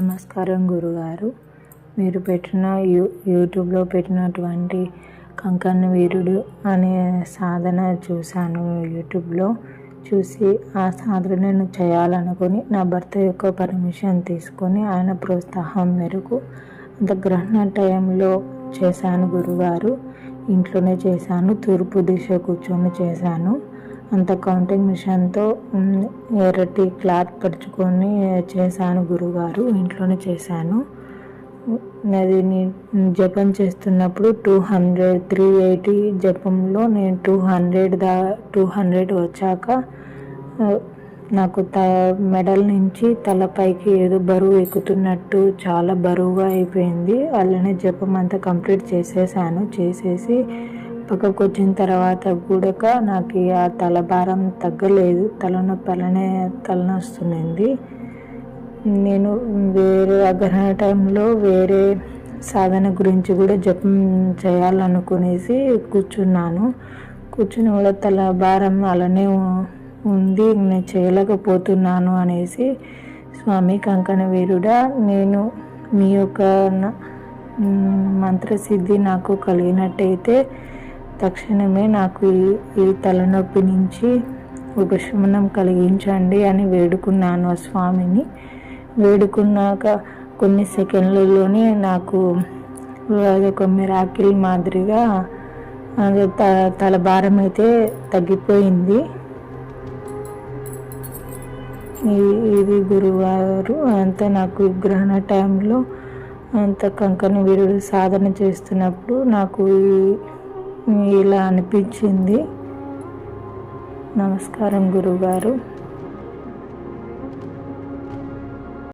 నమస్కారం గురుగారు. మీరు పెట్టిన యూట్యూబ్లో పెట్టినటువంటి కంకణ వీరుడు అనే సాధన చూశాను. యూట్యూబ్లో చూసి ఆ సాధనను చేయాలనుకొని నా భర్త యొక్క పర్మిషన్ తీసుకొని ఆయన ప్రోత్సాహం మేరకు అంత గ్రహణ టైంలో చేశాను గురుగారు. ఇంట్లోనే చేశాను, తూర్పు దిశ కూర్చొని చేశాను. అంత కౌంటింగ్ మిషన్తో ఎర్రటి క్లాత్ పరుచుకొని చేశాను గురుగారు. ఇంట్లోనే చేశాను. అది జపం చేస్తున్నప్పుడు 380 జపంలో నేను 200 వచ్చాక నాకు మెడల్ నుంచి తలపైకి ఏదో బరువు ఎక్కుతున్నట్టు చాలా బరువుగా అయిపోయింది. అలానే జపం అంతా కంప్లీట్ చేసేసి పక్కకు వచ్చిన తర్వాత కూడా నాకు ఆ తలభారం తగ్గలేదు. తలనొస్తుంది. నేను వేరే గ్రహణ టైంలో వేరే సాధన గురించి కూడా జపం చేయాలనుకునేసి కూర్చుని కూడా తలభారం అలానే ఉంది, నేను చేయలేకపోతున్నాను అనేసి, స్వామి కంకణ వీరుడా, నేను మీ యొక్క మంత్రసిద్ధి నాకు కలిగినట్టయితే తక్షణమే నాకు ఈ తలనొప్పి నుంచి ఉపశమనం కలిగించండి అని వేడుకున్నాను ఆ స్వామిని. వేడుకున్నాక కొన్ని సెకండ్లలోనే నాకు అదొక మిరాకిల్ మాదిరిగా తలభారం అయితే తగ్గిపోయింది. ఇది గురువారు అంత నాకు గ్రహణ టైంలో అంత కంకణ వీరుడు సాధన చేస్తున్నప్పుడు నాకు ఇలా అనిపించింది. నమస్కారం గురుగారు.